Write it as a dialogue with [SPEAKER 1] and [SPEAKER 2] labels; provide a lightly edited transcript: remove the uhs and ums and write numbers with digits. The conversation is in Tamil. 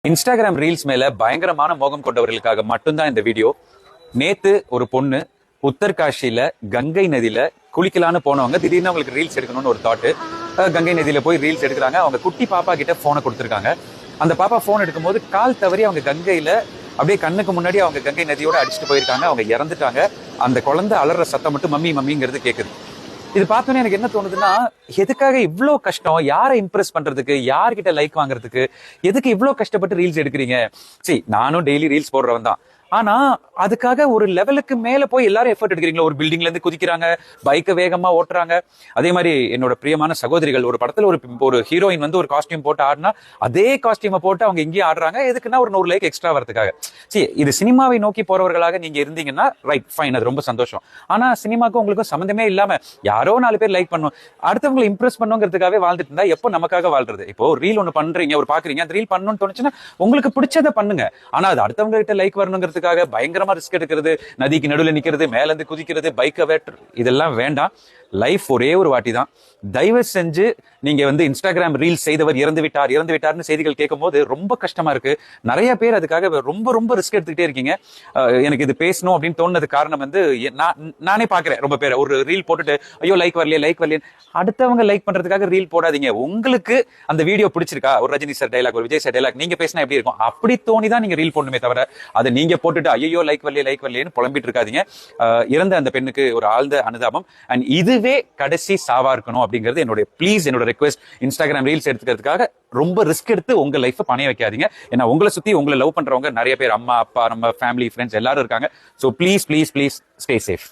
[SPEAKER 1] இன்ஸ்டாகிராம் ரீல்ஸ் மேல பயங்கரமான மோகம் கொண்டவர்களுக்காக மட்டும்தான் இந்த வீடியோ. நேத்து ஒரு பொண்ணு உத்தர்காஷியில கங்கை நதியில குளிக்கலான்னு போனவங்க திடீர்னு அவங்களுக்கு ரீல்ஸ் எடுக்கணும்னு ஒரு தாட்டு. கங்கை நதியில போய் ரீல்ஸ் எடுக்கிறாங்க. அவங்க குட்டி பாப்பா கிட்ட போனை கொடுத்துருக்காங்க. அந்த பாப்பா போன் எடுக்கும்போது கால் தவறி அவங்க கங்கையில அப்படியே கண்ணுக்கு முன்னாடி அவங்க கங்கை நதியோட அடிச்சுட்டு போயிருக்காங்க. அவங்க இறந்துட்டாங்க. அந்த குழந்தை அலற சத்தம் மட்டும் மம்மி மம்மிங்கிறது கேக்குது. இது பார்த்தோன்னே எனக்கு என்ன தோணுதுன்னா, எதுக்காக இவ்வளோ கஷ்டம்? யாரை இம்ப்ரெஸ் பண்றதுக்கு, யார்கிட்ட லைக் வாங்குறதுக்கு, எதுக்கு இவ்வளோ கஷ்டப்பட்டு ரீல்ஸ் எடுக்கிறீங்க? சரி, நானும் டெய்லி ரீல்ஸ் போடுறவன் தான். ஆனா அதுக்காக ஒரு லெவலுக்கு மேல போய் எல்லாரும் எஃபர்ட் எடுக்கிறீங்களா? ஒரு பில்டிங்ல இருந்து குதிக்கிறாங்க, பைக்கை வேகமா ஓட்டுறாங்க. அதே மாதிரி என்னோட பிரியமான சகோதரிகள் ஒரு படத்துல ஒரு ஹீரோயின் வந்து ஒரு காஸ்டியூம் போட்டு ஆடினா அதே காஸ்டியூமை போட்டு அவங்க இங்கேயும் ஆடுறாங்க. எதுக்குன்னா ஒரு 100 லைக் எக்ஸ்ட்ரா வரதுக்காக. சரி, இது சினிமாவை நோக்கி போறவர்களாக நீங்க இருந்தீங்கன்னா ரைட் ஃபைன், அது ரொம்ப சந்தோஷம். ஆனா சினிமாக்கும் உங்களுக்கும் சம்மந்தமே இல்லாம யாரோ 4 பேர் லைக் பண்ணும், அடுத்தவங்களை இம்ப்ரெஸ் பண்ணுங்கிறதுக்காகவே வாழ்ந்துட்டு இருந்தா எப்போ நமக்காக வாழ்றது? இப்போ ரீல் ஒன்று பண்றீங்க, ஒரு பாக்குறீங்க, அந்த ரீல் பண்ணணும்னு தோணுச்சுன்னா உங்களுக்கு பிடிச்சதை பண்ணுங்க. ஆனா அது அடுத்தவங்க கிட்ட லைக் வரணுங்கிறதுக்காக பயங்கரமா ரிஸ்க் எடுக்கிறது, நதிக்கு நடுவில் நிக்கிறது, மேல இருந்து குதிக்கிறது, பைக்கை வேட்டு, இதெல்லாம் வேண்டாம். லைஃப் ஒரே ஒரு வாட்டி தான். தயவு செஞ்சு நீங்க வந்து இன்ஸ்டாகிராம் ரீல் செய்தவர் இறந்து விட்டார்னு செய்திகள் கேட்கும் போது ரொம்ப கஷ்டமா இருக்கு. நிறைய பேர் அதுக்காக ரொம்ப ரொம்ப ரிஸ்க் எடுத்துக்கிட்டே இருக்கீங்க. எனக்கு இது பேசணும் அப்படின்னு தோணுனது காரணம் வந்து நானே பாக்குறேன். ரொம்ப பேர் ஒரு ரீல் போட்டுட்டு ஐயோ லைக் வரலையே, அடுத்தவங்க லைக் பண்றதுக்காக ரீல் போடாதீங்க. உங்களுக்கு அந்த வீடியோ பிடிச்சிருக்கா? ஒரு ரஜினி சார் டைலாக், ஒரு விஜய் சார் டைலாக் நீங்க பேசினா எப்படி இருக்கும்? அப்படி தோணி தான் நீங்க ரீல் போடணுமே தவிர அதை நீங்க போட்டுட்டு ஐயோ லைக் வரலையேன்னு புலம்பிட்டு இருக்காதீங்க. இறந்த அந்த பெண்ணுக்கு ஒரு ஆழ்ந்த அனுதாபம். அண்ட் இதுவே கடைசி சாவா இருக்கணும் அப்படிங்கிறது என்னோட ரெக்வெஸ்ட். இன்ஸ்டாகிராம் ரீல்ஸ் எடுத்துக்கிறதுக்காக ரொம்ப ரிஸ்க் எடுத்து உங்க லைஃப் பணைய வைக்காதீங்க. ஏன்னா உங்களை சுத்தி உங்களை லவ் பண்றவங்க நிறைய பேர், அம்மா அப்பா, நம்ம ஃபேமிலி ஃப்ரெண்ட்ஸ் எல்லாரும் இருக்காங்க. So please stay safe.